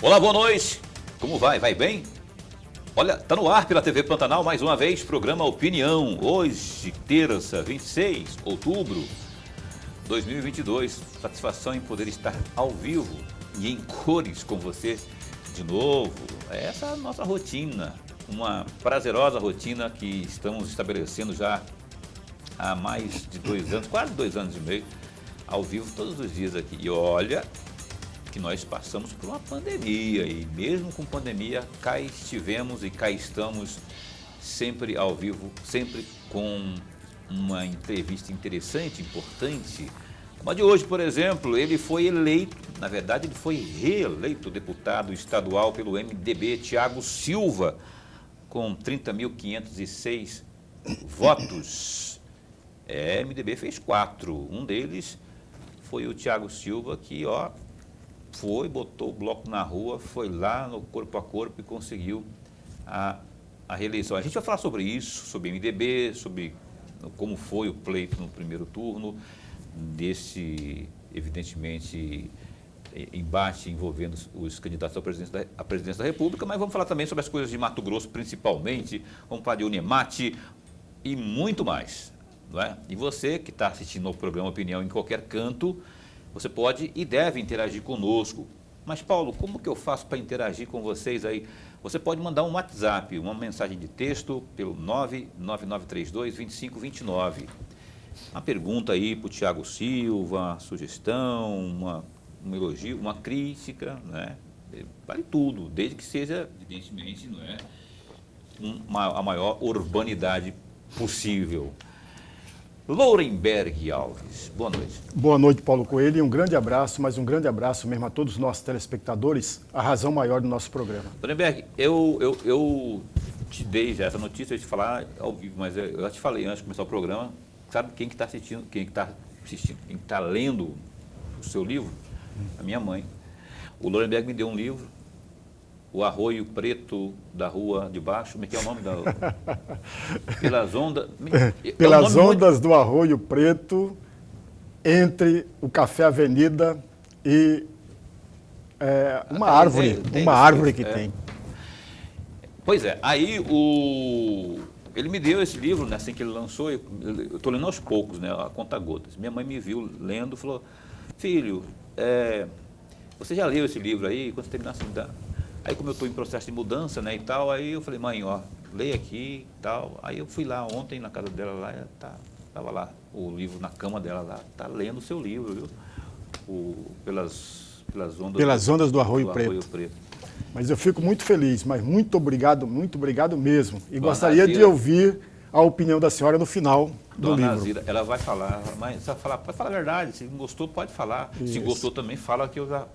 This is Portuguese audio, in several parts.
Olá, boa noite. Como vai? Vai bem? Olha, tá no ar pela TV Pantanal mais uma vez, programa Opinião. Hoje, terça, 26 de outubro de 2022. Satisfação em poder estar ao vivo e em cores com você de novo. Essa é a nossa rotina, uma prazerosa rotina que estamos estabelecendo já há mais de 2 anos, quase 2 anos e meio, ao vivo todos os dias aqui. E olha que nós passamos por uma pandemia e mesmo com pandemia cá estivemos e cá estamos sempre ao vivo, sempre com uma entrevista interessante, importante. Como a de hoje, por exemplo, ele foi eleito, na verdade ele foi reeleito deputado estadual pelo MDB, Thiago Silva, com 30.506 votos. MDB fez 4, um deles foi o Thiago Silva que, botou o bloco na rua, foi lá no corpo a corpo e conseguiu a reeleição. A gente vai falar sobre isso, sobre MDB, sobre como foi o pleito no primeiro turno, desse, evidentemente, embate envolvendo os candidatos à presidência da República, mas vamos falar também sobre as coisas de Mato Grosso, principalmente, vamos falar de Unemate e muito mais, não é? E você que está assistindo ao programa Opinião em qualquer canto, você pode e deve interagir conosco. Mas, Paulo, como que eu faço para interagir com vocês aí? Você pode mandar um WhatsApp, uma mensagem de texto pelo 99932-2529. Uma pergunta aí para o Thiago Silva, uma sugestão, um elogio, uma crítica, né? Vale tudo, desde que seja, evidentemente, não é, a maior urbanidade possível. Lorenberg Alves, boa noite. Boa noite, Paulo Coelho, e um grande abraço, mas um grande abraço mesmo a todos os nossos telespectadores, a razão maior do nosso programa. Lorenberg, eu te dei já essa notícia, eu ia te falar ao vivo, mas eu já te falei antes de começar o programa, sabe quem que está assistindo, quem que está lendo o seu livro? A minha mãe. O Lorenberg me deu um livro, O Arroio Preto da Rua de Baixo, como é que é o nome da... Pelas ondas... Pelas ondas do Arroio Preto, entre o Café Avenida e uma árvore que tem. Pois é, aí ele me deu esse livro, né, assim que ele lançou, eu estou lendo aos poucos, né, a conta-gotas. Minha mãe me viu lendo e falou, filho, você já leu esse livro aí? Quando você terminar assim, aí como eu estou em processo de mudança, né, e tal, aí eu falei, mãe, leia aqui e tal. Aí eu fui lá ontem na casa dela lá, estava lá o livro na cama dela lá, está lendo o seu livro, viu? Pelas ondas do Arroio Preto. Mas eu fico muito feliz, mas muito obrigado mesmo. E gostaria de ouvir a opinião da senhora no final do livro. Nazira, ela vai falar, mas pode falar a verdade, se não gostou, pode falar. Isso. Se gostou também, fala que eu já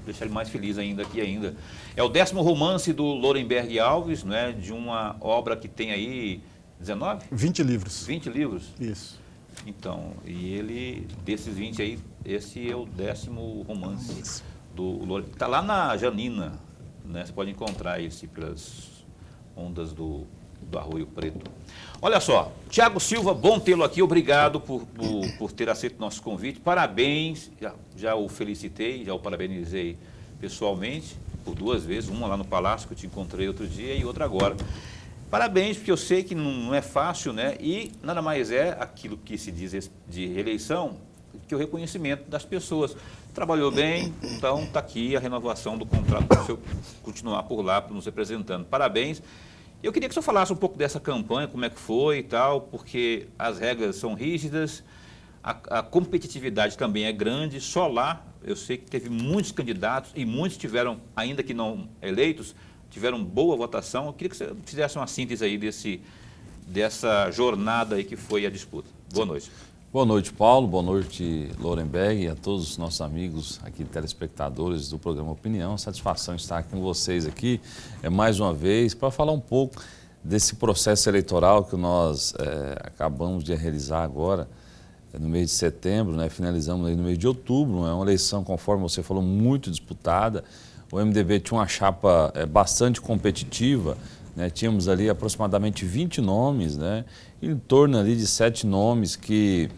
deixar ele mais feliz ainda aqui ainda. É o 10º romance do Lorenberg Alves, né, de uma obra que tem aí 19? 20 livros. 20 livros? Isso. Então, e ele, desses 20 aí, esse é o 10º romance do Lorenberg. Está lá na Janina, né, você pode encontrar esse pelas ondas do Arroio Preto. Olha só, Thiago Silva, bom tê-lo aqui, obrigado por ter aceito o nosso convite, parabéns, já o felicitei, já o parabenizei pessoalmente, por 2 vezes, uma lá no Palácio, que eu te encontrei outro dia, e outra agora. Parabéns, porque eu sei que não é fácil, né, e nada mais é aquilo que se diz de reeleição, que o reconhecimento das pessoas. Trabalhou bem, então está aqui a renovação do contrato para o senhor continuar por lá, nos representando. Parabéns. Eu queria que o senhor falasse um pouco dessa campanha, como é que foi e tal, porque as regras são rígidas, a competitividade também é grande, só lá eu sei que teve muitos candidatos e muitos tiveram, ainda que não eleitos, tiveram boa votação. Eu queria que você fizesse uma síntese aí dessa jornada aí que foi a disputa. Boa noite. Boa noite, Paulo. Boa noite, Lorenberg, e a todos os nossos amigos aqui, telespectadores do programa Opinião. Satisfação estar aqui com vocês aqui, mais uma vez, para falar um pouco desse processo eleitoral que nós acabamos de realizar agora, no mês de setembro, né? Finalizamos aí no mês de outubro. É uma eleição, conforme você falou, muito disputada. O MDB tinha uma chapa bastante competitiva, né? Tínhamos ali aproximadamente 20 nomes, né? Em torno ali de 7 nomes que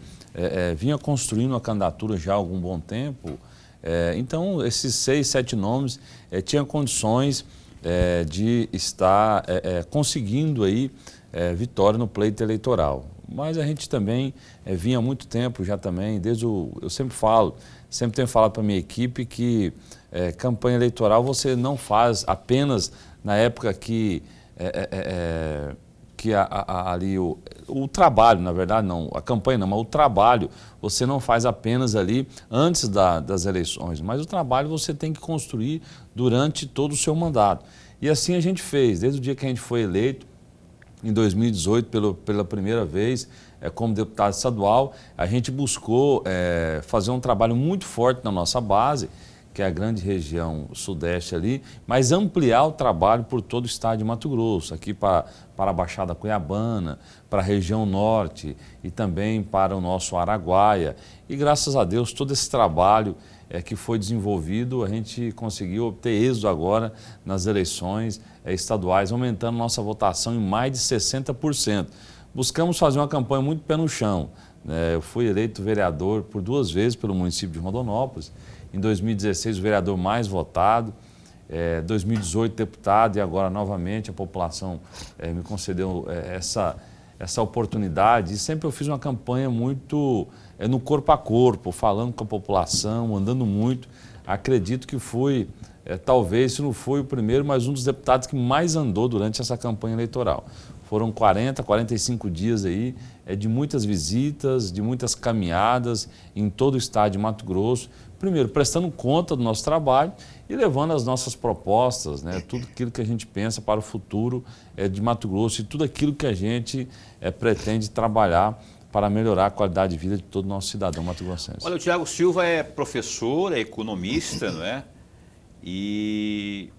vinha construindo a candidatura já há algum bom tempo. Então, esses 6, 7 nomes tinham condições de estar conseguindo aí vitória no pleito eleitoral. Mas a gente também vinha há muito tempo já também, eu sempre tenho falado para a minha equipe que campanha eleitoral você não faz apenas na época que ali o trabalho, na verdade não, a campanha não, mas o trabalho você não faz apenas ali antes das eleições, mas o trabalho você tem que construir durante todo o seu mandato. E assim a gente fez, desde o dia que a gente foi eleito, em 2018, pela primeira vez, como deputado estadual, a gente buscou fazer um trabalho muito forte na nossa base, que é a grande região sudeste ali, mas ampliar o trabalho por todo o estado de Mato Grosso, aqui para a Baixada Cuiabana, para a região norte e também para o nosso Araguaia. E graças a Deus, todo esse trabalho que foi desenvolvido, a gente conseguiu obter êxito agora nas eleições estaduais, aumentando nossa votação em mais de 60%. Buscamos fazer uma campanha muito pé no chão. Eu fui eleito vereador por 2 vezes pelo município de Rondonópolis. Em 2016, o vereador mais votado. 2018, deputado, e agora novamente a população me concedeu essa oportunidade. E sempre eu fiz uma campanha muito no corpo a corpo, falando com a população, andando muito. Acredito que fui, talvez, se não foi o primeiro, mas um dos deputados que mais andou durante essa campanha eleitoral. Foram 40, 45 dias aí, de muitas visitas, de muitas caminhadas em todo o estado de Mato Grosso. Primeiro, prestando conta do nosso trabalho e levando as nossas propostas, tudo aquilo que a gente pensa para o futuro de Mato Grosso e tudo aquilo que a gente pretende trabalhar para melhorar a qualidade de vida de todo o nosso cidadão mato-grossense. Olha, o Thiago Silva é professor, é economista, não é? E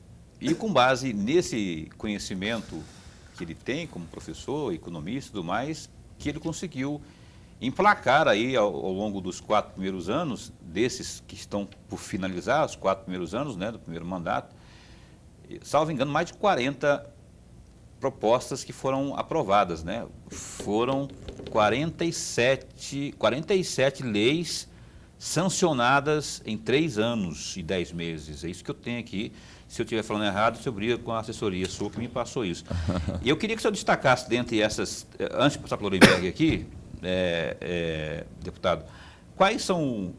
com base nesse conhecimento que ele tem como professor, economista e tudo mais, que ele conseguiu emplacar aí ao longo dos 4 primeiros anos, desses que estão por finalizar, os 4 primeiros anos, do primeiro mandato, salvo engano, mais de 40 propostas que foram aprovadas, Foram 47 leis sancionadas em 3 anos e 10 meses. É isso que eu tenho aqui. Se eu estiver falando errado, você briga com a assessoria sua que me passou isso. E eu queria que o senhor destacasse dentre essas, antes de passar para o Lorenberg aqui, deputado, quais são,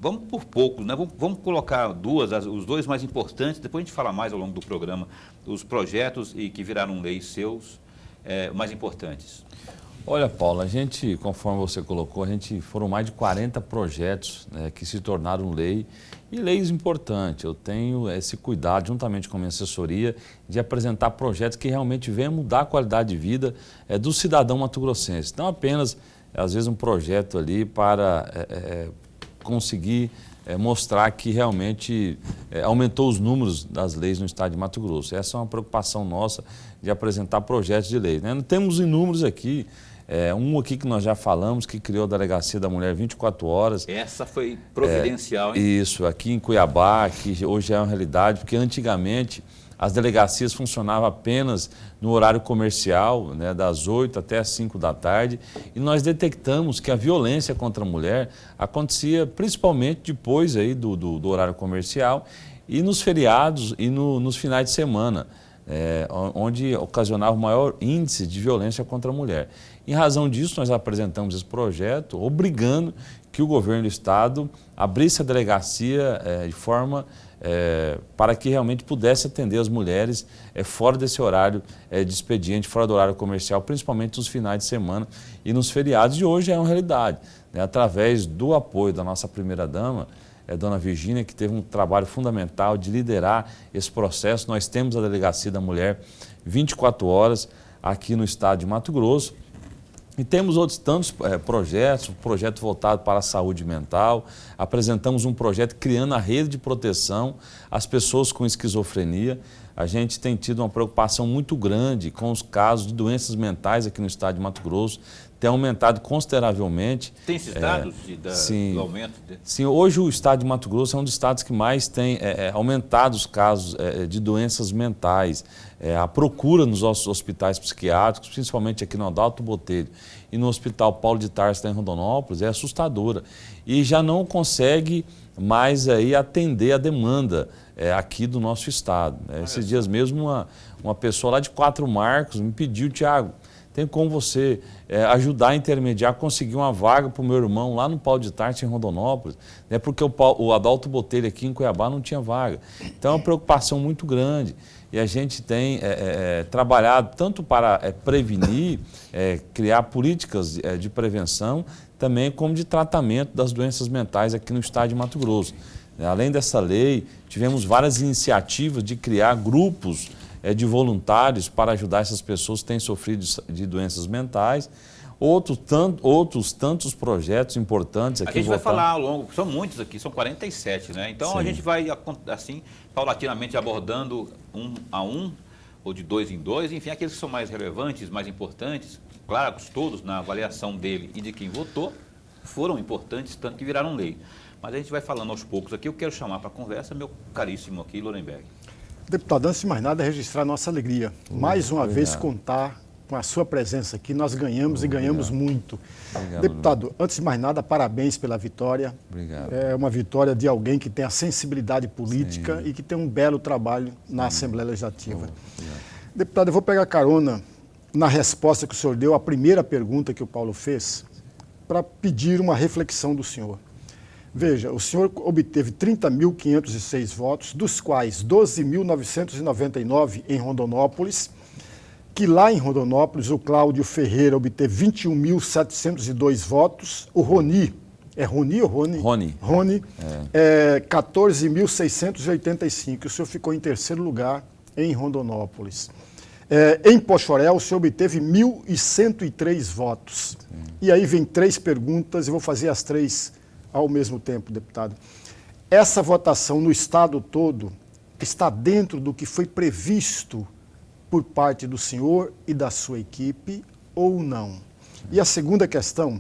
vamos por poucos, vamos colocar os 2 mais importantes, depois a gente fala mais ao longo do programa, os projetos e que viraram leis seus, mais importantes. Olha, Paulo, a gente, conforme você colocou, foram mais de 40 projetos que se tornaram lei e leis importantes. Eu tenho esse cuidado, juntamente com a minha assessoria, de apresentar projetos que realmente venham mudar a qualidade de vida do cidadão mato-grossense. Não apenas, às vezes, um projeto ali para conseguir mostrar que realmente aumentou os números das leis no estado de Mato Grosso. Essa é uma preocupação nossa de apresentar projetos de lei. Temos inúmeros aqui. Um aqui que nós já falamos, que criou a Delegacia da Mulher 24 horas. Essa foi providencial, hein? Isso, aqui em Cuiabá, que hoje é uma realidade, porque antigamente as delegacias funcionavam apenas no horário comercial, das 8 até as 5 da tarde, e nós detectamos que a violência contra a mulher acontecia principalmente depois aí do horário comercial e nos feriados e nos finais de semana. Onde ocasionava o maior índice de violência contra a mulher. Em razão disso, nós apresentamos esse projeto, obrigando que o governo do estado abrisse a delegacia de forma para que realmente pudesse atender as mulheres fora desse horário de expediente, fora do horário comercial, principalmente nos finais de semana e nos feriados. E hoje é uma realidade, através do apoio da nossa primeira-dama, Dona Virgínia, que teve um trabalho fundamental de liderar esse processo. Nós temos a Delegacia da Mulher 24 horas aqui no estado de Mato Grosso. E temos outros tantos projetos, um projeto voltado para a saúde mental. Apresentamos um projeto criando a rede de proteção às pessoas com esquizofrenia. A gente tem tido uma preocupação muito grande com os casos de doenças mentais aqui no estado de Mato Grosso. Tem aumentado consideravelmente. Tem esses dados do aumento? Sim, hoje o estado de Mato Grosso é um dos estados que mais tem aumentado os casos de doenças mentais. A procura nos nossos hospitais psiquiátricos, principalmente aqui no Adalto Botelho e no Hospital Paulo de Tarso, em Rondonópolis, é assustadora. E já não consegue mas aí atender a demanda aqui do nosso estado. Esses dias mesmo uma pessoa lá de 4 Marcos me pediu: Tiago, tem como você ajudar a intermediar, conseguir uma vaga para o meu irmão lá no Paulo de Tarso, em Rondonópolis, porque o Adalto Botelho aqui em Cuiabá não tinha vaga. Então é uma preocupação muito grande. E a gente tem trabalhado tanto para prevenir, criar políticas de prevenção, também como de tratamento das doenças mentais aqui no estado de Mato Grosso. Além dessa lei, tivemos várias iniciativas de criar grupos de voluntários para ajudar essas pessoas que têm sofrido de doenças mentais. Outros tantos projetos importantes aqui. A gente vai falar ao longo, são muitos aqui, são 47, né? Então a gente vai, assim, paulatinamente abordando um a um, ou de 2 em 2, enfim, aqueles que são mais relevantes, mais importantes, claro, todos na avaliação dele e de quem votou, foram importantes, tanto que viraram lei. Mas a gente vai falando aos poucos aqui. Eu quero chamar para a conversa meu caríssimo aqui, Lorenberg. Deputado, antes de mais nada, registrar nossa alegria. Mais uma vez contar com a sua presença aqui, nós ganhamos e ganhamos muito. Obrigado, deputado, antes de mais nada, parabéns pela vitória. Obrigado. É uma vitória de alguém que tem a sensibilidade política e que tem um belo trabalho na Assembleia Legislativa. Deputado, eu vou pegar carona na resposta que o senhor deu à primeira pergunta que o Paulo fez, para pedir uma reflexão do senhor. Veja, o senhor obteve 30.506 votos, dos quais 12.999 em Rondonópolis, que lá em Rondonópolis o Cláudio Ferreira obteve 21.702 votos, o Roni, é Roni ou Rony? Rony. Rony, 14.685, o senhor ficou em terceiro lugar em Rondonópolis. Em Pochorel, o senhor obteve 1.103 votos. E aí vem 3 perguntas, eu vou fazer as 3 ao mesmo tempo, deputado. Essa votação no estado todo está dentro do que foi previsto por parte do senhor e da sua equipe ou não? E a segunda questão,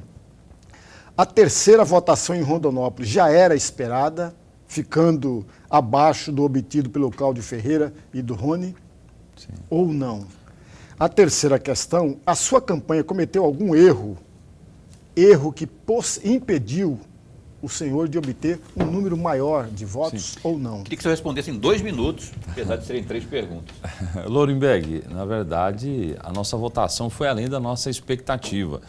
a terceira votação em Rondonópolis já era esperada, ficando abaixo do obtido pelo Cláudio Ferreira e do Rony? Sim. Ou não? A terceira questão, a sua campanha cometeu algum erro que impediu o senhor de obter um número maior de votos ou não? Queria que você respondesse em 2 minutos, apesar de serem 3 perguntas. Lorenberg, na verdade, a nossa votação foi além da nossa expectativa.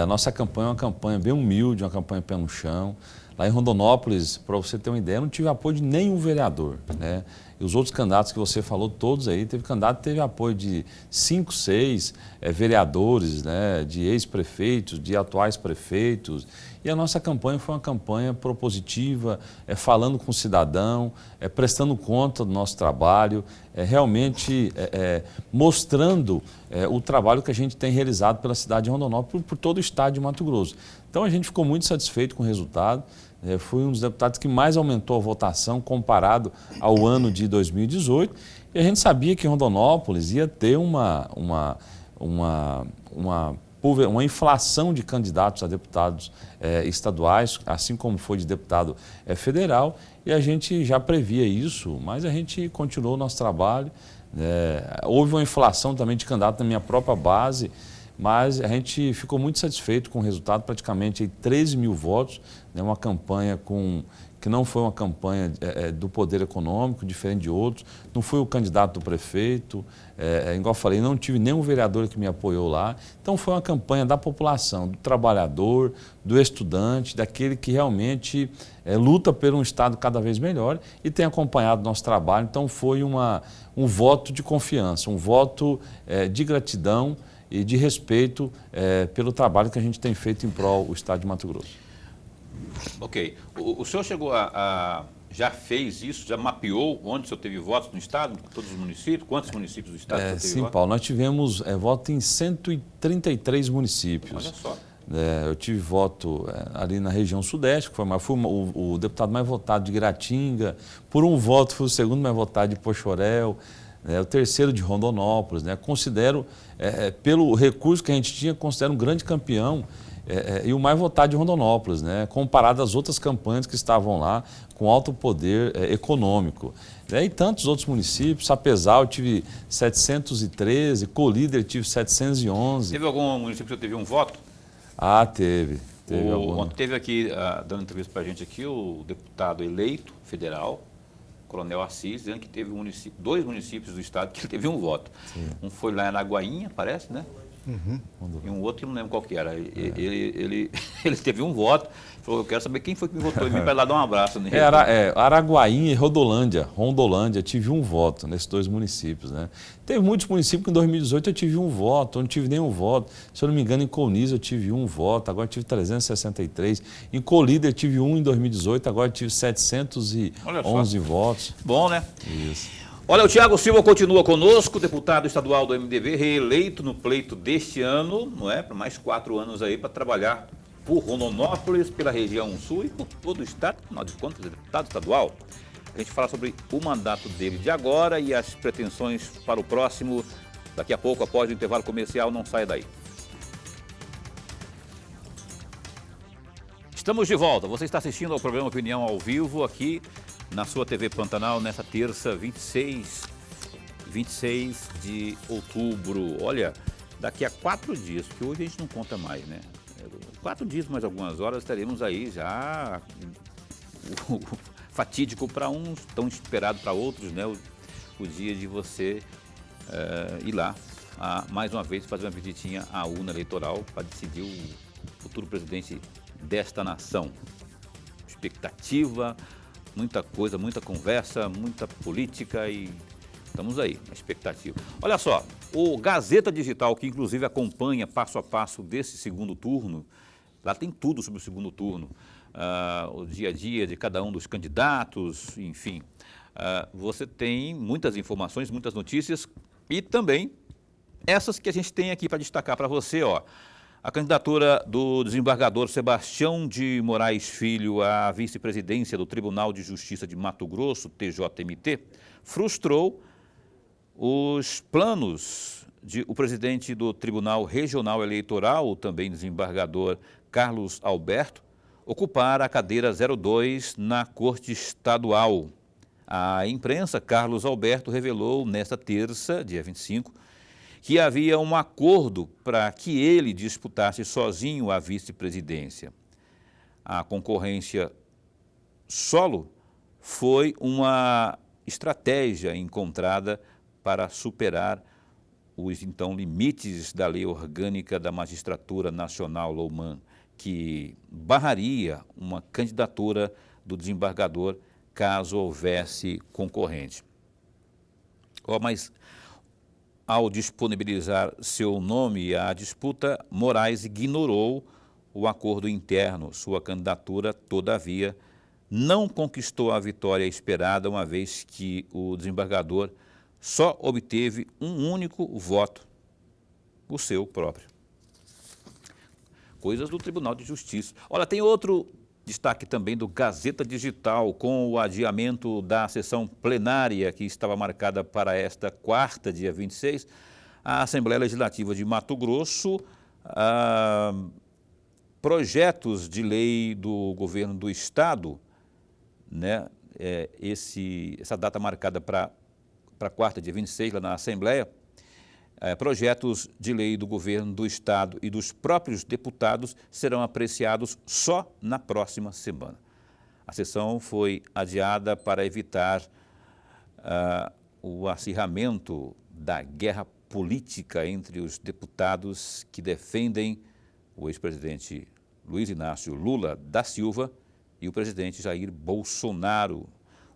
A nossa campanha é uma campanha bem humilde, uma campanha pé no chão. Lá em Rondonópolis, para você ter uma ideia, eu não tive apoio de nenhum vereador, né? E os outros candidatos que você falou, todos aí, teve candidato que teve apoio de 5, 6 vereadores, né? De ex-prefeitos, de atuais prefeitos. E a nossa campanha foi uma campanha propositiva, falando com o cidadão, prestando conta do nosso trabalho, realmente mostrando o trabalho que a gente tem realizado pela cidade de Rondonópolis, por todo o estado de Mato Grosso. Então a gente ficou muito satisfeito com o resultado. Fui um dos deputados que mais aumentou a votação comparado ao ano de 2018. E a gente sabia que Rondonópolis ia ter uma inflação de candidatos a deputados estaduais, assim como foi de deputado federal, e a gente já previa isso, mas a gente continuou o nosso trabalho. Houve uma inflação também de candidato na minha própria base, mas a gente ficou muito satisfeito com o resultado, praticamente 13 mil votos, né, uma campanha que não foi uma campanha do poder econômico, diferente de outros, não foi o candidato do prefeito, igual eu falei, não tive nenhum vereador que me apoiou lá. Então foi uma campanha da população, do trabalhador, do estudante, daquele que realmente luta por um estado cada vez melhor e tem acompanhado nosso trabalho. Então foi um voto de confiança, um voto de gratidão e de respeito pelo trabalho que a gente tem feito em prol do estado de Mato Grosso. Ok. O senhor chegou já fez isso, já mapeou onde o senhor teve votos no estado, todos os municípios? Quantos municípios do estado o senhor teve sim, votos? Paulo, nós tivemos voto em 133 municípios. Olha só. Eu tive voto ali na região sudeste, que fui o deputado mais votado de Iratinga, por um voto fui o segundo mais votado de Pochorel, o terceiro de Rondonópolis. Considero, pelo recurso que a gente tinha, considero um grande campeão e o mais votado de Rondonópolis, comparado às outras campanhas que estavam lá com alto poder econômico. E tantos outros municípios, Sapezal eu tive 713, Colíder tive 711. Teve algum município que o senhor teve um voto? Ah, teve. Ontem teve aqui, dando entrevista para a gente aqui, o deputado eleito federal, Coronel Assis, dizendo que teve dois municípios do estado que ele teve um voto. Sim. Um foi lá na Aguainha, parece, né? Uhum. E um outro, eu não lembro qual que era. Ele teve um voto, falou, eu quero saber quem foi que me votou em mim para ir lá dar um abraço nele. Araguainha e Rondolândia, tive um voto nesses dois municípios, né? Teve muitos municípios que em 2018 eu tive um voto, eu não tive nenhum voto. Se eu não me engano, em Colniz eu tive um voto, agora eu tive 363. Em Colíder eu tive um em 2018, agora eu tive 711 votos. Bom, né? Isso. Olha, o Thiago Silva continua conosco, deputado estadual do MDB, reeleito no pleito deste ano, não é? Por mais 4 anos aí para trabalhar por Rondonópolis, pela região sul e por todo o estado, afinal de contas, é deputado estadual. A gente fala sobre o mandato dele de agora e as pretensões para o próximo, daqui a pouco, após o intervalo comercial, não saia daí. Estamos de volta, você está assistindo ao programa Opinião ao vivo aqui na sua TV Pantanal, nessa terça, 26 de outubro. Olha, daqui a 4 dias, porque hoje a gente não conta mais, né? 4 dias, mais algumas horas, estaremos aí já o fatídico para uns, tão esperado para outros, né? O dia de você ir lá, mais uma vez, fazer uma visitinha à urna eleitoral para decidir o futuro presidente desta nação. Expectativa, muita coisa, muita conversa, muita política e estamos aí, na expectativa. Olha só, o Gazeta Digital, que inclusive acompanha passo a passo desse segundo turno, lá tem tudo sobre o segundo turno, o dia a dia de cada um dos candidatos, enfim. Você tem muitas informações, muitas notícias e também essas que a gente tem aqui para destacar para você, ó. A candidatura do desembargador Sebastião de Moraes Filho à vice-presidência do Tribunal de Justiça de Mato Grosso, TJMT, frustrou os planos de o presidente do Tribunal Regional Eleitoral, também desembargador Carlos Alberto, ocupar a cadeira 02 na Corte Estadual. À imprensa, Carlos Alberto revelou nesta terça, dia 25, que havia um acordo para que ele disputasse sozinho a vice-presidência. A concorrência solo foi uma estratégia encontrada para superar os então limites da Lei Orgânica da Magistratura Nacional, LOMAN, que barraria uma candidatura do desembargador caso houvesse concorrente. Mas ao disponibilizar seu nome à disputa, Moraes ignorou o acordo interno. Sua candidatura, todavia, não conquistou a vitória esperada, uma vez que o desembargador só obteve um único voto, o seu próprio. Coisas do Tribunal de Justiça. Olha, tem outro destaque também do Gazeta Digital, com o adiamento da sessão plenária que estava marcada para esta quarta, dia 26, a Assembleia Legislativa de Mato Grosso, projetos de lei do governo do estado, né, essa data marcada para quarta, dia 26, lá na Assembleia, projetos de lei do governo do estado e dos próprios deputados serão apreciados só na próxima semana. A sessão foi adiada para evitar o acirramento da guerra política entre os deputados que defendem o ex-presidente Luiz Inácio Lula da Silva e o presidente Jair Bolsonaro,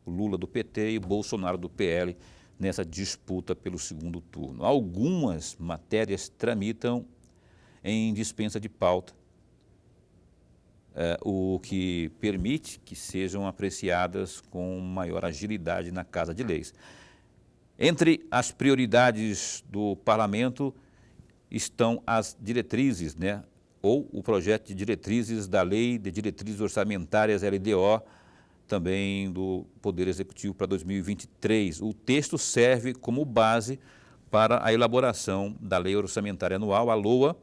o Lula do PT e o Bolsonaro do PL, nessa disputa pelo segundo turno. Algumas matérias tramitam em dispensa de pauta, o que permite que sejam apreciadas com maior agilidade na Casa de Leis. Entre as prioridades do parlamento estão as diretrizes, né, ou o projeto de diretrizes da Lei de Diretrizes Orçamentárias, LDO, também do Poder Executivo para 2023. O texto serve como base para a elaboração da Lei Orçamentária Anual, a LOA,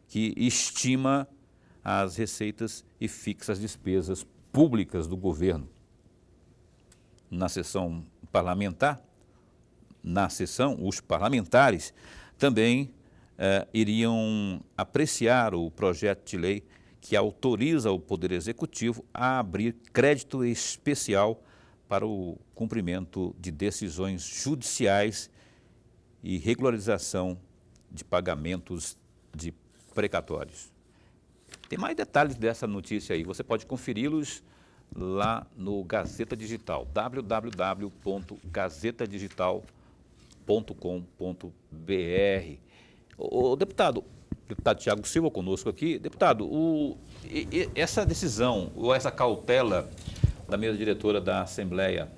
que estima as receitas e fixa as despesas públicas do governo. Na sessão parlamentar, os parlamentares também iriam apreciar o projeto de lei que autoriza o Poder Executivo a abrir crédito especial para o cumprimento de decisões judiciais e regularização de pagamentos de precatórios. Tem mais detalhes dessa notícia aí, você pode conferi-los lá no Gazeta Digital, www.gazetadigital.com.br. O deputado Thiago Silva conosco aqui. Deputado, essa decisão ou essa cautela da mesa diretora da Assembleia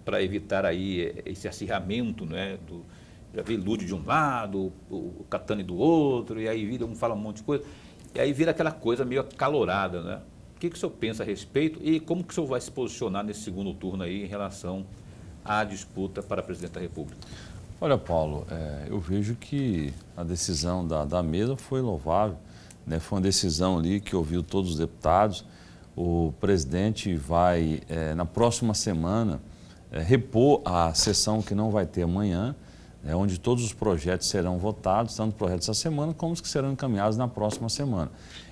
para evitar aí esse acirramento, né, já vê Lúdio de um lado, o Catani do outro, e aí um fala um monte de coisa, e aí vira aquela coisa meio acalorada, né? O que o senhor pensa a respeito e como que o senhor vai se posicionar nesse segundo turno aí em relação à disputa para presidente da República? Olha, Paulo, eu vejo que a decisão da mesa foi louvável, né? Foi uma decisão ali que ouviu todos os deputados. O presidente vai, na próxima semana, repor a sessão que não vai ter amanhã, onde todos os projetos serão votados, tanto projetos essa semana como os que serão encaminhados na próxima semana.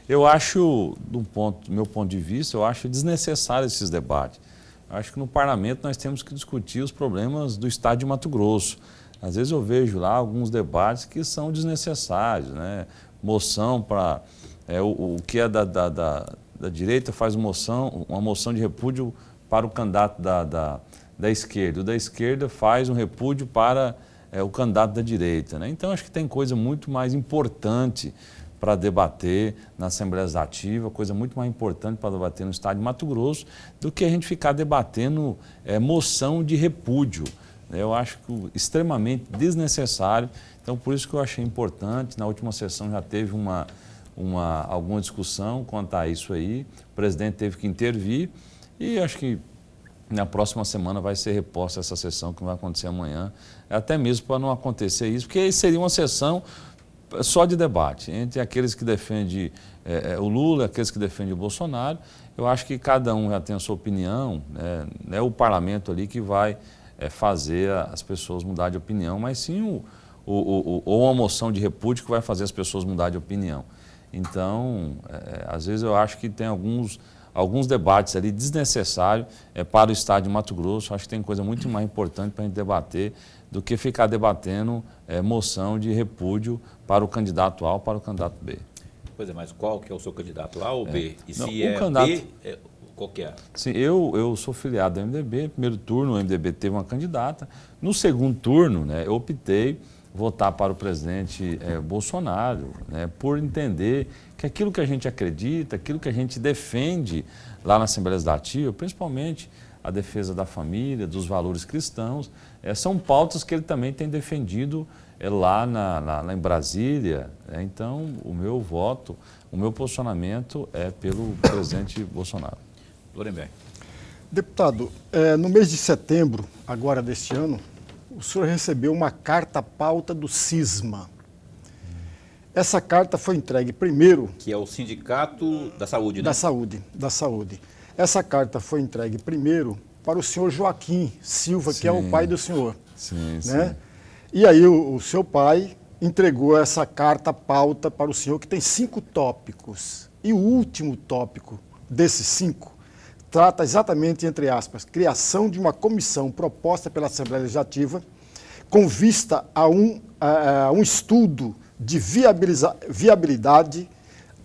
Eu acho, do meu ponto de vista, eu acho desnecessário esses debates. Eu acho que no parlamento nós temos que discutir os problemas do estado de Mato Grosso. Às vezes eu vejo lá alguns debates que são desnecessários, né? Moção para... o que é da direita faz uma moção de repúdio para o candidato da esquerda. O da esquerda faz um repúdio para o candidato da direita, né? Então, acho que tem coisa muito mais importante para debater na Assembleia Legislativa, coisa muito mais importante para debater no estado de Mato Grosso, do que a gente ficar debatendo moção de repúdio. Eu acho que extremamente desnecessário, então por isso que eu achei importante. Na última sessão já teve alguma discussão quanto a isso aí, o presidente teve que intervir e acho que na próxima semana vai ser reposta essa sessão que vai acontecer amanhã, até mesmo para não acontecer isso, porque seria uma sessão só de debate, entre aqueles que defendem o Lula e aqueles que defendem o Bolsonaro. Eu acho que cada um já tem a sua opinião, né? É o parlamento ali que vai fazer as pessoas mudar de opinião, mas sim ou uma moção de repúdio que vai fazer as pessoas mudar de opinião. Então, às vezes eu acho que tem alguns debates ali desnecessários para o estado de Mato Grosso. Acho que tem coisa muito mais importante para a gente debater do que ficar debatendo moção de repúdio para o candidato A ou para o candidato B. Pois é, mas qual que é o seu candidato, A ou B? E Não, se candidato... B, qual que é? Sim, eu sou filiado do MDB. No primeiro turno o MDB teve uma candidata. No segundo turno, né, eu optei votar para o presidente Bolsonaro, né, por entender que aquilo que a gente acredita, aquilo que a gente defende lá na Assembleia Legislativa, principalmente a defesa da família, dos valores cristãos, são pautas que ele também tem defendido lá em Brasília. Então, o meu voto, o meu posicionamento é pelo presidente Bolsonaro. Lorenberg. Deputado, no mês de setembro, agora deste ano, o senhor recebeu uma carta-pauta do CISMA. Essa carta foi entregue primeiro... Que é o Sindicato da Saúde, né? Da Saúde. Essa carta foi entregue primeiro para o senhor Joaquim Silva, Sim. que é o pai do senhor. Sim, né? sim. E aí o seu pai entregou essa carta-pauta para o senhor, que tem 5 tópicos. E o último tópico desses 5 trata exatamente, entre aspas, criação de uma comissão proposta pela Assembleia Legislativa com vista a um estudo de viabilidade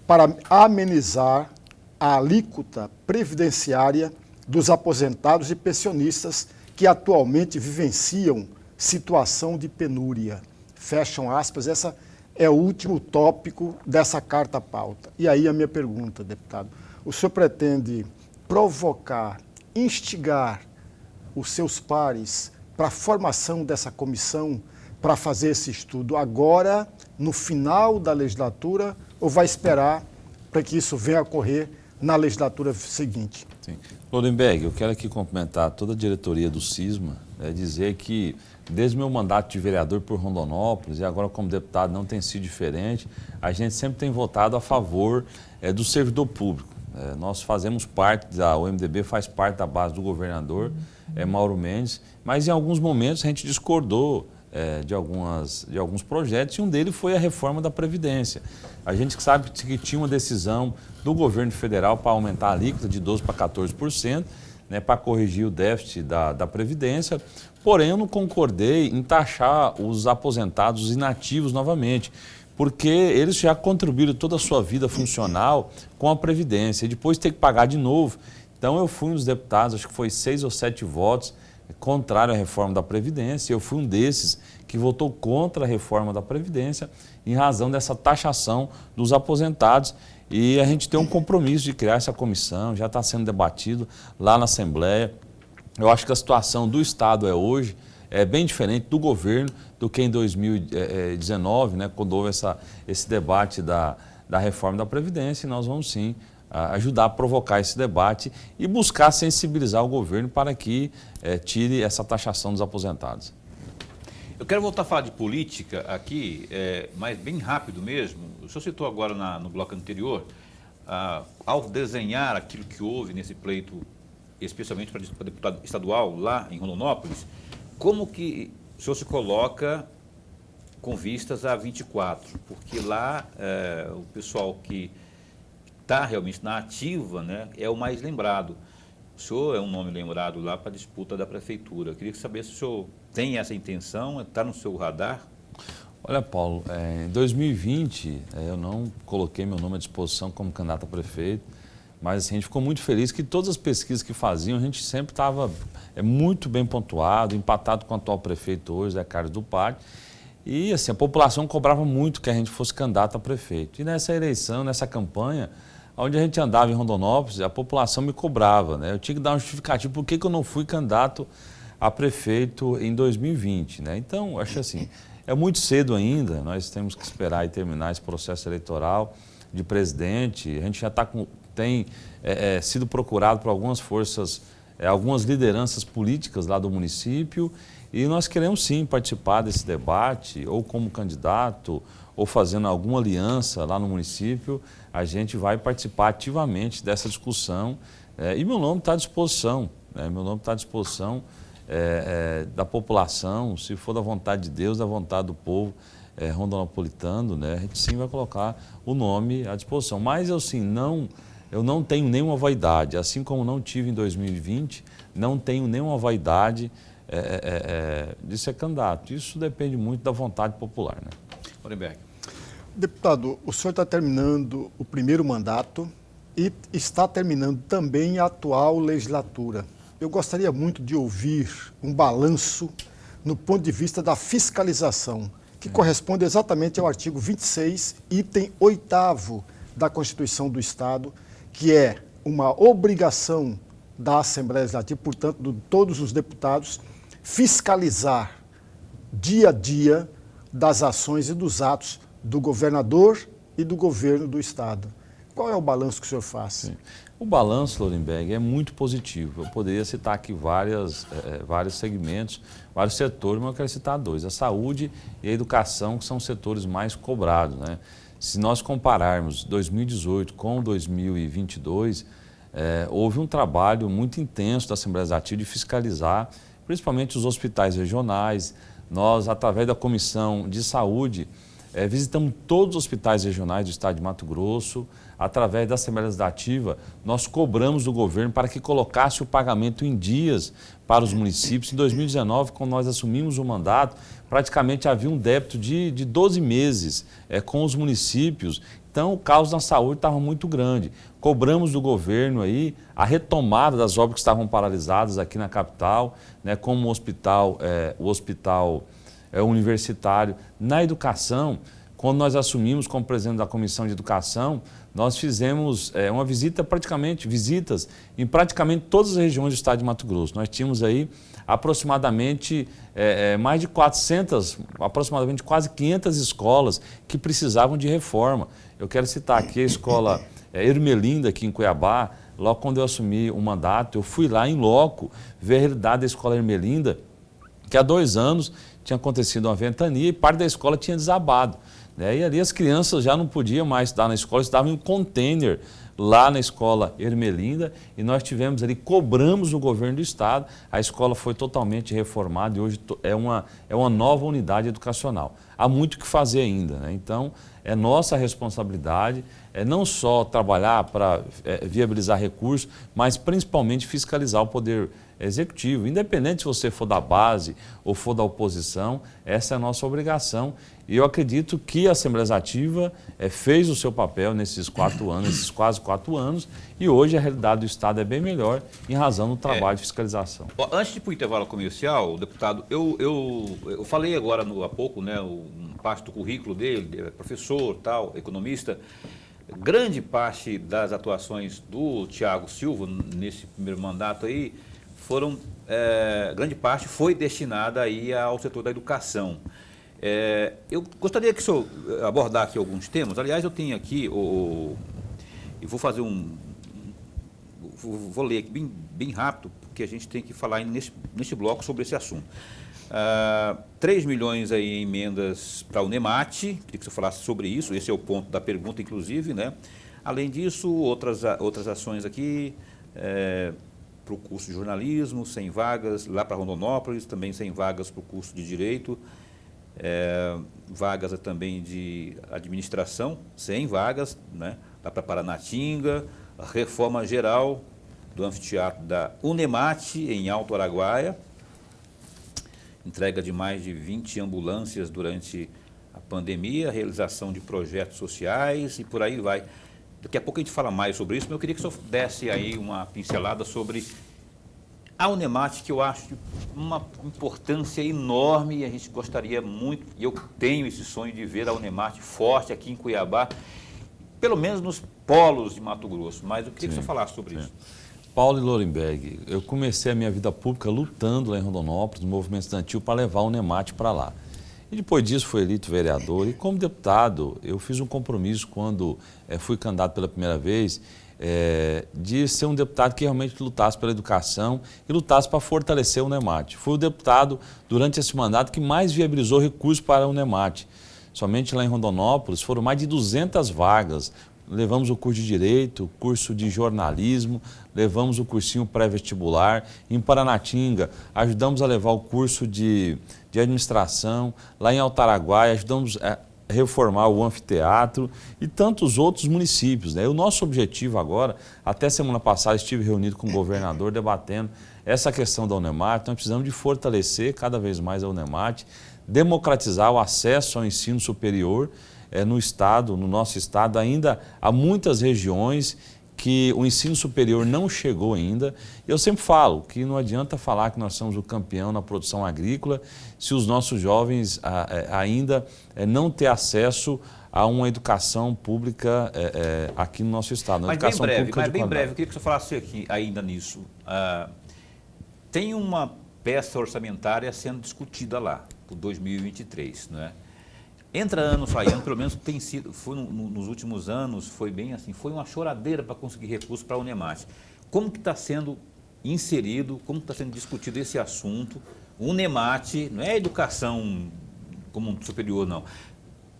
para amenizar a alíquota previdenciária dos aposentados e pensionistas que atualmente vivenciam situação de penúria. Fecham aspas, essa é o último tópico dessa carta-pauta. E aí a minha pergunta, deputado, o senhor pretende provocar, instigar os seus pares para a formação dessa comissão, para fazer esse estudo agora, no final da legislatura, ou vai esperar para que isso venha a ocorrer na legislatura seguinte? Sim. Lorenberg, eu quero aqui cumprimentar toda a diretoria do CISMA, dizer que desde o meu mandato de vereador por Rondonópolis e agora como deputado não tem sido diferente, a gente sempre tem votado a favor do servidor público. Nós fazemos parte, o MDB faz parte da base do governador, Mauro Mendes, mas em alguns momentos a gente discordou de alguns projetos, e um deles foi a reforma da Previdência. A gente sabe que tinha uma decisão do governo federal para aumentar a alíquota de 12% para 14%, né, para corrigir o déficit da Previdência, porém eu não concordei em taxar os aposentados inativos novamente, porque eles já contribuíram toda a sua vida funcional com a Previdência e depois ter que pagar de novo. Então eu fui um dos deputados, acho que foi 6 ou 7 votos, contrário à reforma da Previdência. Eu fui um desses que votou contra a reforma da Previdência em razão dessa taxação dos aposentados. E a gente tem um compromisso de criar essa comissão, já está sendo debatido lá na Assembleia. Eu acho que a situação do Estado hoje é bem diferente do governo do que em 2019, né, quando houve esse debate da reforma da Previdência, e nós vamos sim ajudar a provocar esse debate e buscar sensibilizar o governo para que tire essa taxação dos aposentados. Eu quero voltar a falar de política aqui, mas bem rápido mesmo. O senhor citou agora no bloco anterior, ao desenhar aquilo que houve nesse pleito, especialmente para deputado estadual lá em Rondonópolis, como que o senhor se coloca com vistas a 24? Porque lá o pessoal que está realmente na ativa, né, é o mais lembrado. O senhor é um nome lembrado lá para a disputa da prefeitura. Eu queria saber se o senhor tem essa intenção, está no seu radar? Olha, Paulo, em 2020 eu não coloquei meu nome à disposição como candidato a prefeito, mas assim, a gente ficou muito feliz que todas as pesquisas que faziam, a gente sempre estava muito bem pontuado, empatado com o atual prefeito hoje, Zé Carlos do Parque. E assim, a população cobrava muito que a gente fosse candidato a prefeito. E nessa eleição, nessa campanha, onde a gente andava em Rondonópolis, a população me cobrava, né? Eu tinha que dar um justificativo por que eu não fui candidato a prefeito em 2020, né? Então, acho assim, é muito cedo ainda, nós temos que esperar e terminar esse processo eleitoral de presidente. A gente já tem sido procurado por algumas forças, algumas lideranças políticas lá do município, e nós queremos sim participar desse debate, ou como candidato, ou fazendo alguma aliança lá no município. A gente vai participar ativamente dessa discussão, e meu nome está à disposição, né? Meu nome está à disposição da população, se for da vontade de Deus, da vontade do povo rondonopolitano, né? A gente sim vai colocar o nome à disposição. Mas eu não tenho nenhuma vaidade, assim como não tive em 2020, não tenho nenhuma vaidade de ser candidato. Isso depende muito da vontade popular, né? Lorenberg. Deputado, o senhor está terminando o primeiro mandato e está terminando também a atual legislatura. Eu gostaria muito de ouvir um balanço no ponto de vista da fiscalização, que corresponde exatamente ao artigo 26, item 8º da Constituição do Estado, que é uma obrigação da Assembleia Legislativa, portanto, de todos os deputados, fiscalizar dia a dia das ações e dos atos do governador e do governo do Estado. Qual é o balanço que o senhor faz? Sim. O balanço, Lorenberg, é muito positivo. Eu poderia citar aqui vários segmentos, vários setores, mas eu quero citar dois: a saúde e a educação, que são os setores mais cobrados, né? Se nós compararmos 2018 com 2022, houve um trabalho muito intenso da Assembleia Legislativa de fiscalizar, principalmente os hospitais regionais. Nós, através da Comissão de Saúde, visitamos todos os hospitais regionais do estado de Mato Grosso. Através da Assembleia Legislativa, nós cobramos do governo para que colocasse o pagamento em dias para os municípios. Em 2019, quando nós assumimos o mandato, praticamente havia um débito de 12 meses com os municípios. Então, o caos na saúde estava muito grande. Cobramos do governo aí a retomada das obras que estavam paralisadas aqui na capital, né, como o hospital universitário. Na educação, quando nós assumimos como presidente da Comissão de Educação, nós fizemos visitas em praticamente todas as regiões do estado de Mato Grosso. Nós tínhamos aí aproximadamente mais de 400, aproximadamente quase 500 escolas que precisavam de reforma. Eu quero citar aqui a escola Ermelinda, aqui em Cuiabá. Logo quando eu assumi o mandato, eu fui lá em loco ver a realidade da escola Ermelinda, que há 2 anos tinha acontecido uma ventania e parte da escola tinha desabado, né? E ali as crianças já não podiam mais estudar na escola, estavam em um container lá na escola Ermelinda, e nós tivemos ali, cobramos o governo do estado, a escola foi totalmente reformada e hoje é uma nova unidade educacional. Há muito o que fazer ainda, né? Então, é nossa responsabilidade, não só trabalhar para viabilizar recursos, mas principalmente fiscalizar o poder executivo. Independente se você for da base ou for da oposição, essa é a nossa obrigação. E eu acredito que a Assembleia Legislativa fez o seu papel nesses 4 anos, esses quase 4 anos, e hoje a realidade do Estado é bem melhor em razão do trabalho de fiscalização. Antes de ir para o intervalo comercial, deputado, eu falei agora há pouco, né, parte do currículo dele, professor, tal, economista. Grande parte das atuações do Thiago Silva nesse primeiro mandato aí grande parte foi destinada aí ao setor da educação. Eu gostaria que o senhor abordar aqui alguns temas. Aliás, eu tenho aqui, eu vou fazer vou ler aqui bem rápido, porque a gente tem que falar neste bloco sobre esse assunto. 3 milhões aí em emendas para o Unemate, queria que você falasse sobre isso, esse é o ponto da pergunta, inclusive, né? Além disso, outras ações aqui, para o curso de jornalismo, 100 vagas, lá para Rondonópolis, também 100 vagas para o curso de Direito, vagas também de administração, 100 vagas, né? Lá para Paranatinga, a reforma geral do anfiteatro da Unemate, em Alto Araguaia, entrega de mais de 20 ambulâncias durante a pandemia, realização de projetos sociais e por aí vai. Daqui a pouco a gente fala mais sobre isso, mas eu queria que o senhor desse aí uma pincelada sobre a Unemate, que eu acho de uma importância enorme e a gente gostaria muito, e eu tenho esse sonho de ver a Unemate forte aqui em Cuiabá, pelo menos nos polos de Mato Grosso, mas eu queria que o senhor falasse sobre isso. Paulo e Lorenberg, eu comecei a minha vida pública lutando lá em Rondonópolis, no movimento estudantil, para levar o Unemate para lá. E depois disso fui eleito vereador e como deputado eu fiz um compromisso quando fui candidato pela primeira vez de ser um deputado que realmente lutasse pela educação e lutasse para fortalecer o Unemate. Fui o deputado durante esse mandato que mais viabilizou recursos para o Unemate. Somente lá em Rondonópolis foram mais de 200 vagas. Levamos o curso de Direito, curso de Jornalismo, levamos o cursinho pré-vestibular. Em Paranatinga, ajudamos a levar o curso de Administração. Lá em Alto Araguaia, ajudamos a reformar o anfiteatro e tantos outros municípios, né? O nosso objetivo agora, até semana passada estive reunido com o governador debatendo essa questão da Unemate. Nós precisamos de fortalecer cada vez mais a Unemate, democratizar o acesso ao ensino superior. No estado, no nosso estado, ainda há muitas regiões que o ensino superior não chegou ainda. Eu sempre falo que não adianta falar que nós somos o campeão na produção agrícola se os nossos jovens ainda não têm acesso a uma educação pública aqui no nosso estado. Mas bem breve, eu queria que você falasse aqui ainda nisso. Tem uma peça orçamentária sendo discutida lá, por 2023, não é? Entra ano, sai ano, pelo menos tem sido, nos últimos anos, foi bem assim, foi uma choradeira para conseguir recursos para a Unemate. Como que está sendo inserido, como está sendo discutido esse assunto? O Unemate, não é educação como superior, não.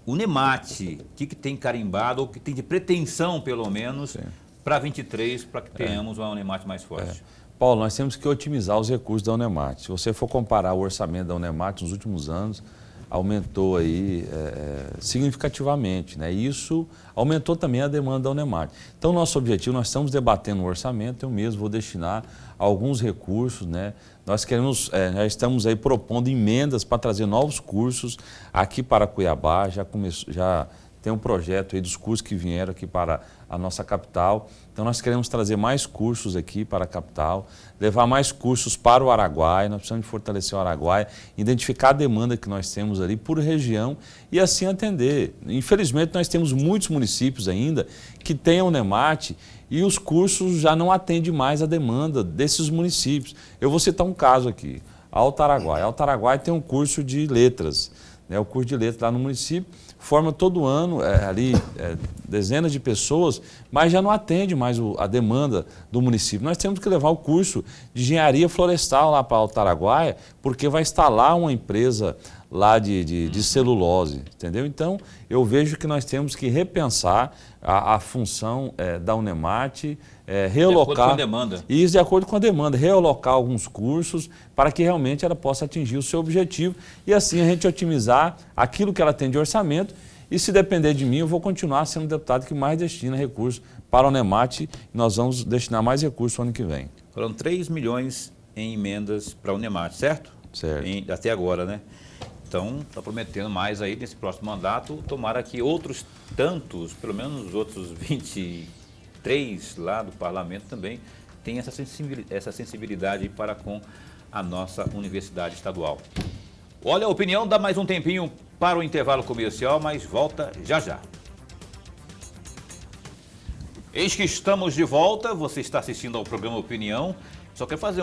O Unemate, o que tem carimbado, ou que tem de pretensão, pelo menos, para 23, para que tenhamos uma Unemate mais forte? Paulo, nós temos que otimizar os recursos da Unemate. Se você for comparar o orçamento da Unemate nos últimos anos, aumentou aí significativamente, né? Isso aumentou também a demanda da Unemate. Então, nosso objetivo, nós estamos debatendo o orçamento, eu mesmo vou destinar alguns recursos, né? Nós queremos, já estamos aí propondo emendas para trazer novos cursos aqui para Cuiabá, já tem um projeto aí dos cursos que vieram aqui para a nossa capital. Então, nós queremos trazer mais cursos aqui para a capital, levar mais cursos para o Araguaia, nós precisamos de fortalecer o Araguaia, identificar a demanda que nós temos ali por região e assim atender. Infelizmente, nós temos muitos municípios ainda que têm a Unemate e os cursos já não atendem mais a demanda desses municípios. Eu vou citar um caso aqui, Alto Araguaia. Alto Araguaia tem um curso de letras, né? O curso de letras lá no município forma todo ano dezenas de pessoas, mas já não atende mais a demanda do município. Nós temos que levar o curso de engenharia florestal lá para Alto Araguaia, porque vai instalar uma empresa lá de celulose, entendeu? Então, eu vejo que nós temos que repensar a função da Unemate, realocar... De acordo com a demanda. Isso, de acordo com a demanda, realocar alguns cursos para que realmente ela possa atingir o seu objetivo e assim a gente otimizar aquilo que ela tem de orçamento. E se depender de mim, eu vou continuar sendo o deputado que mais destina recursos para a Unemate e nós vamos destinar mais recursos no ano que vem. Foram 3 milhões em emendas para a Unemate, certo? Certo. Até agora, né? Então, está prometendo mais aí nesse próximo mandato. Tomara que outros tantos, pelo menos os outros 23 lá do parlamento também, tenham essa sensibilidade para com a nossa universidade estadual. Olha, a opinião dá mais um tempinho para o intervalo comercial, mas volta já já. Eis que estamos de volta, você está assistindo ao programa Opinião. Só quero fazer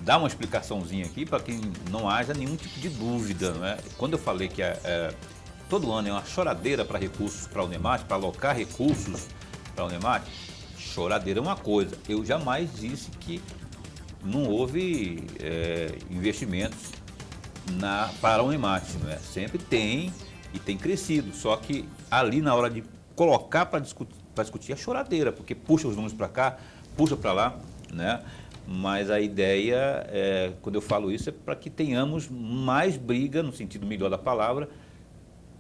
dar uma explicaçãozinha aqui para que não haja nenhum tipo de dúvida, não é? Quando eu falei que todo ano é uma choradeira para recursos para a Unemate, para alocar recursos para a Unemate, choradeira é uma coisa. Eu jamais disse que não houve investimentos para a Unemate, não é? Sempre tem e tem crescido, só que ali na hora de colocar para discutir é choradeira, porque puxa os números para cá, puxa para lá, né? Mas a ideia, quando eu falo isso, é para que tenhamos mais briga, no sentido melhor da palavra,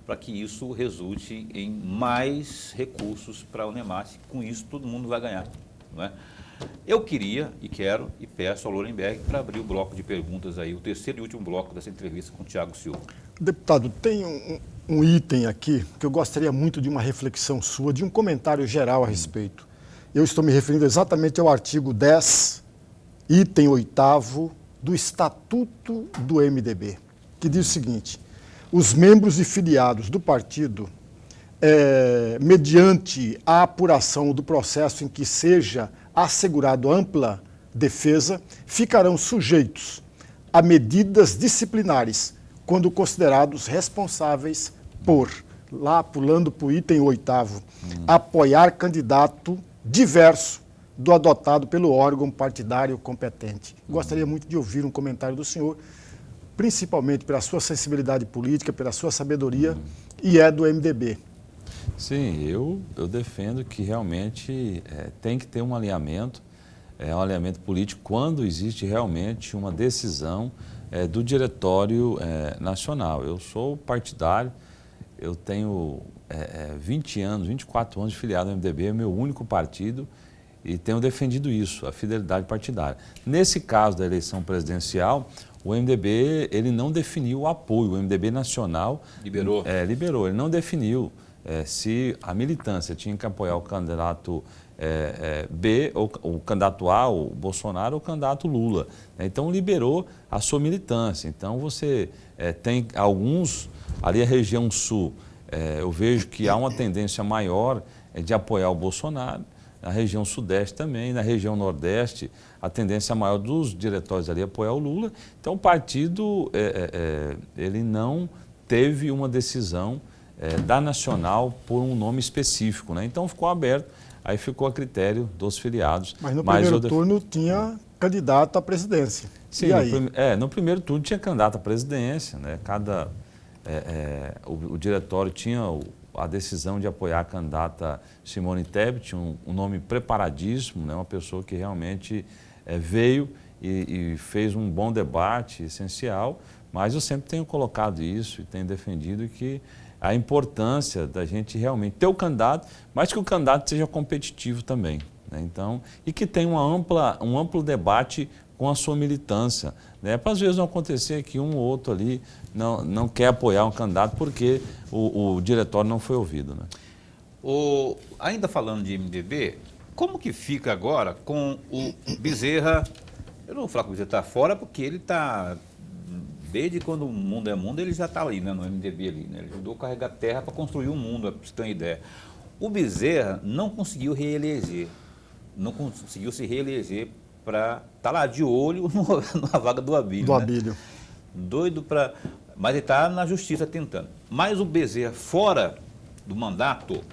para que isso resulte em mais recursos para a Unemate. Com isso, todo mundo vai ganhar, não é? Eu queria e quero e peço ao Lorenberg para abrir o bloco de perguntas aí, o terceiro e último bloco dessa entrevista com o Thiago Silva. Deputado, tem um item aqui que eu gostaria muito de uma reflexão sua, de um comentário geral a respeito. Eu estou me referindo exatamente ao artigo 10, item 8º do Estatuto do MDB, que diz o seguinte: os membros e filiados do partido, mediante a apuração do processo em que seja assegurado ampla defesa, ficarão sujeitos a medidas disciplinares quando considerados responsáveis por, lá pulando para o item 8º, apoiar candidato diverso do adotado pelo órgão partidário competente. Gostaria muito de ouvir um comentário do senhor, principalmente pela sua sensibilidade política, pela sua sabedoria, e é do MDB. Sim, eu defendo que realmente tem que ter um alinhamento político quando existe realmente uma decisão do Diretório Nacional. Eu sou partidário, eu tenho 24 anos de filiado ao MDB, é meu único partido e tenho defendido isso, a fidelidade partidária. Nesse caso da eleição presidencial, o MDB ele não definiu o apoio, o MDB nacional liberou, ele não definiu se a militância tinha que apoiar o candidato B, ou o candidato A, o Bolsonaro, ou o candidato Lula. Então, liberou a sua militância. Então, você tem alguns, ali a região sul, eu vejo que há uma tendência maior de apoiar o Bolsonaro, na região sudeste também, na região nordeste, a tendência maior dos diretórios ali é apoiar o Lula. Então, o partido, ele não teve uma decisão da Nacional por um nome específico, né? Então, ficou aberto. Aí ficou a critério dos filiados. Mas no primeiro turno tinha candidato à presidência. Sim, no primeiro turno tinha candidato à presidência, né? O diretório tinha a decisão de apoiar a candidata Simone Tebet, um nome preparadíssimo, né? Uma pessoa que realmente veio e fez um bom debate essencial, mas eu sempre tenho colocado isso e tenho defendido que a importância da gente realmente ter o candidato, mas que o candidato seja competitivo também, né? Então, e que tenha um amplo debate com a sua militância, né? Para às vezes não acontecer que um ou outro ali não quer apoiar um candidato porque o diretório não foi ouvido, né? Ainda falando de MDB, como que fica agora com o Bezerra? Eu não vou falar que o Bezerra está fora porque ele está... Desde quando o mundo é mundo, ele já está ali, né, no MDB ali, né? Ele ajudou a carregar terra para construir o mundo, para você ter uma ideia. O Bezerra não conseguiu reeleger, não conseguiu se reeleger para estar lá de olho na vaga do Abílio. Do Abílio. Doido para... Mas ele está na justiça tentando. Mas o Bezerra fora do mandato,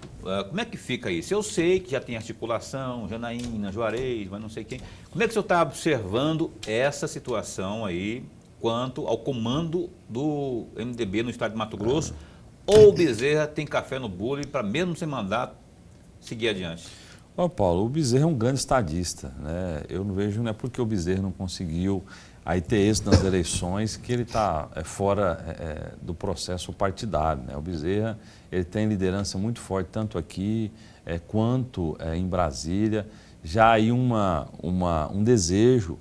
como é que fica isso? Eu sei que já tem articulação, Janaína, Juarez, mas não sei quem. Como é que o senhor está observando essa situação aí? quanto ao comando do MDB no estado de Mato Grosso, ou o Bezerra tem café no bolo para, mesmo sem mandato, seguir adiante? Bom, Paulo, o Bezerra é um grande estadista, né? Eu não vejo, não é porque o Bezerra não conseguiu aí ter êxito nas eleições que ele está fora do processo partidário, né? O Bezerra, ele tem liderança muito forte, tanto aqui quanto em Brasília. Já aí um desejo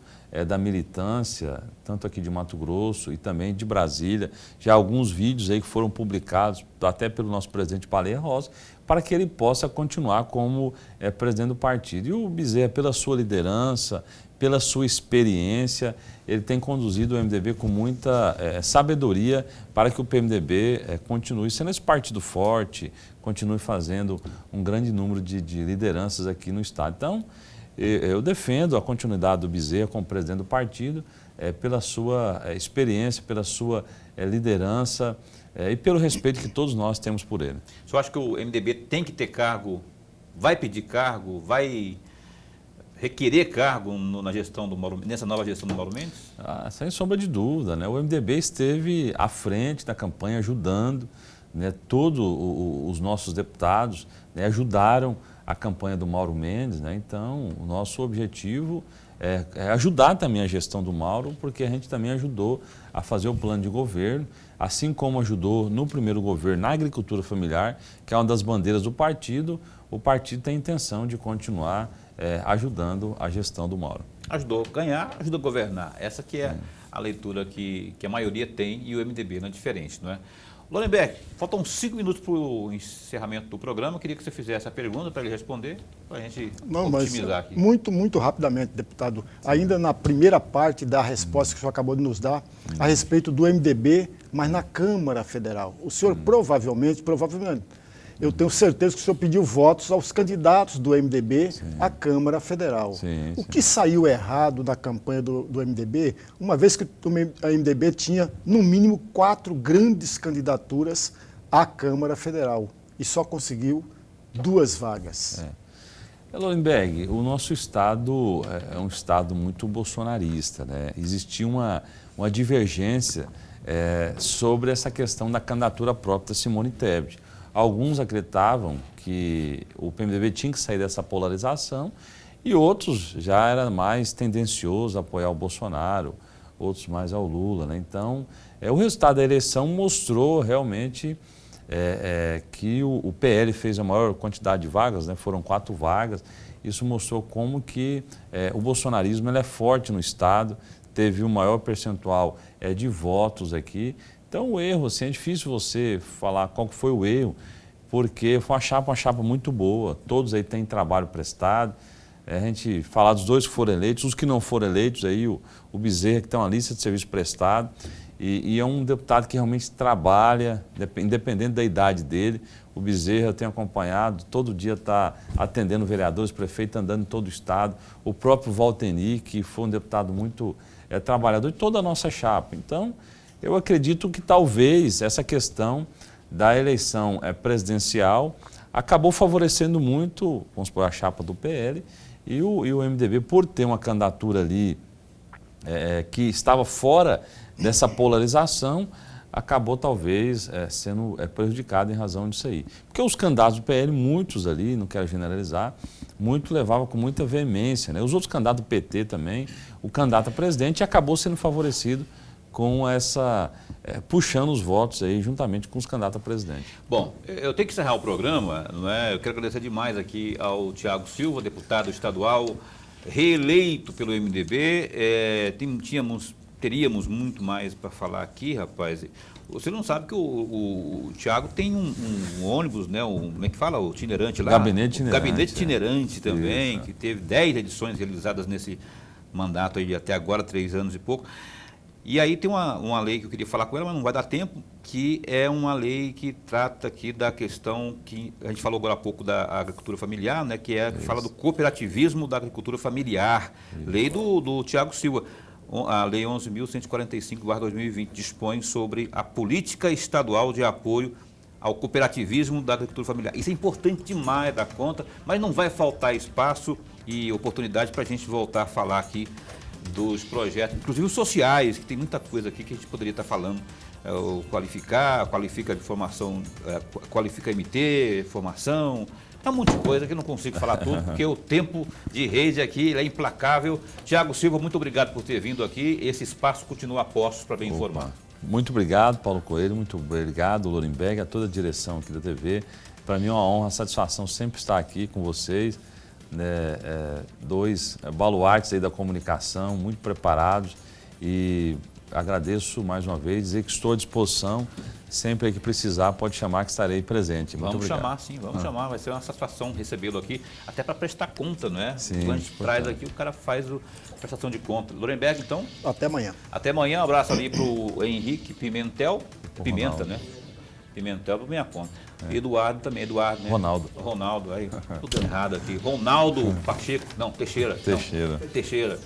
da militância, tanto aqui de Mato Grosso e também de Brasília, já alguns vídeos aí que foram publicados até pelo nosso presidente Baleia Rossi, para que ele possa continuar como presidente do partido. E o Bezerra, pela sua liderança, pela sua experiência, ele tem conduzido o MDB com muita sabedoria para que o PMDB continue sendo esse partido forte, continue fazendo um grande número de lideranças aqui no estado. Então, eu defendo a continuidade do Bezerra como presidente do partido pela sua experiência, pela sua liderança e pelo respeito que todos nós temos por ele. O senhor acha que o MDB tem que ter cargo, vai pedir cargo, vai requerer cargo na gestão do Mauro, nessa nova gestão do Mauro Mendes? Sem sombra de dúvida, né? O MDB esteve à frente da campanha ajudando, né? Todos os nossos deputados, né, ajudaram a campanha do Mauro Mendes, né? Então, o nosso objetivo é ajudar também a gestão do Mauro, porque a gente também ajudou a fazer o plano de governo, assim como ajudou no primeiro governo na agricultura familiar, que é uma das bandeiras do partido. O partido tem a intenção de continuar ajudando a gestão do Mauro. Ajudou a ganhar, ajudou a governar. Essa que é a leitura que a maioria tem e o MDB não é diferente, não é? Lorenberg, faltam 5 minutos para o encerramento do programa. Eu queria que você fizesse a pergunta para ele responder, para a gente otimizar aqui. Muito rapidamente, deputado. Ainda na primeira parte da resposta que o senhor acabou de nos dar, a respeito do MDB, mas na Câmara Federal. O senhor provavelmente, eu tenho certeza que o senhor pediu votos aos candidatos do MDB à Câmara Federal. O que saiu errado da campanha do MDB, uma vez que o MDB tinha, no mínimo, 4 grandes candidaturas à Câmara Federal e só conseguiu 2 vagas? Lorenberg, o nosso estado é um estado muito bolsonarista, né? Existia uma divergência sobre essa questão da candidatura própria da Simone Tebet. Alguns acreditavam que o PMDB tinha que sair dessa polarização e outros já eram mais tendenciosos a apoiar o Bolsonaro, outros mais ao Lula, né? Então, o resultado da eleição mostrou realmente que o PL fez a maior quantidade de vagas, né? Foram 4 vagas. Isso mostrou como que o bolsonarismo ele é forte no estado, teve o maior percentual de votos aqui. Então, o erro, assim, é difícil você falar qual que foi o erro, porque foi uma chapa muito boa, todos aí têm trabalho prestado. A gente falar dos 2 que foram eleitos, os que não foram eleitos, aí o Bezerra, que tem uma lista de serviço prestado, e é um deputado que realmente trabalha, independente da idade dele. O Bezerra eu tenho acompanhado, todo dia está atendendo vereadores, prefeito, andando em todo o estado. O próprio Valteni, que foi um deputado muito trabalhador, de toda a nossa chapa. Então, eu acredito que talvez essa questão da eleição presidencial acabou favorecendo muito, vamos supor, a chapa do PL e o MDB, por ter uma candidatura ali que estava fora dessa polarização, acabou talvez sendo prejudicado em razão disso aí. Porque os candidatos do PL, muitos ali, não quero generalizar, muito levavam com muita veemência, né? Os outros candidatos do PT também, o candidato a presidente acabou sendo favorecido com essa, puxando os votos aí juntamente com os candidatos a presidente. Bom, eu tenho que encerrar o programa, não é? Eu quero agradecer demais aqui ao Thiago Silva, deputado estadual, reeleito pelo MDB. Teríamos muito mais para falar aqui, rapaz. Você não sabe que o Thiago tem um ônibus, né? Como é que fala? O itinerante lá. Gabinete itinerante. Gabinete itinerante também, Isso. Que teve 10 edições realizadas nesse mandato aí, até agora, 3 anos e pouco. E aí tem uma lei que eu queria falar com ela, mas não vai dar tempo, que é uma lei que trata aqui da questão que a gente falou agora há pouco da agricultura familiar, né, que fala do cooperativismo da agricultura familiar. Isso. Lei do Thiago Silva. A Lei 11.145/2020 dispõe sobre a política estadual de apoio ao cooperativismo da agricultura familiar. Isso é importante demais da conta, mas não vai faltar espaço e oportunidade para a gente voltar a falar aqui dos projetos, inclusive os sociais, que tem muita coisa aqui que a gente poderia estar falando. O qualifica de formação, qualifica MT, formação, é um monte de coisa que eu não consigo falar tudo, porque o tempo de rede aqui ele é implacável. Tiago Silva, muito obrigado por ter vindo aqui. Esse espaço continua a postos para bem informar. Muito obrigado, Paulo Coelho, muito obrigado, Lorenberg, a toda a direção aqui da TV. Para mim é uma honra, uma satisfação sempre estar aqui com vocês, né, dois baluartes aí da comunicação, muito preparados, e agradeço mais uma vez, dizer que estou à disposição, sempre que precisar pode chamar que estarei presente. Muito vamos obrigado. Chamar, sim, vamos chamar, vai ser uma satisfação recebê-lo aqui, até para prestar conta, não é? Sim, quando a gente traz aqui, o cara faz a prestação de conta. Lorenberg, então? Até amanhã. Até amanhã, um abraço ali para o Henrique Pimentel, Pimenta, né? Pimentel por minha conta. Eduardo também, Eduardo, né? Ronaldo, aí, tudo errado aqui. Ronaldo Pacheco, não, Teixeira. Teixeira. Não, Teixeira.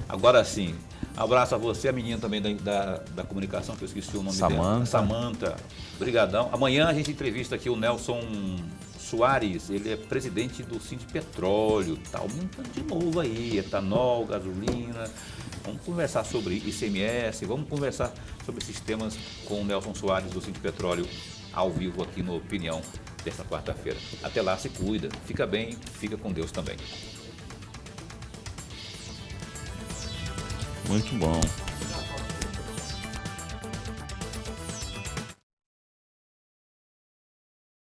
Agora sim, abraço a você, a menina também da comunicação, que eu esqueci o nome dela. Samanta. Obrigadão. Amanhã a gente entrevista aqui o Nelson Soares, ele é presidente do Sindipetróleo, tá aumentando de novo aí, etanol, gasolina. Vamos conversar sobre ICMS, vamos conversar sobre esses temas com o Nelson Soares do Sindipetróleo ao vivo aqui no Opinião desta quarta-feira. Até lá, se cuida, fica bem, fica com Deus também. Muito bom.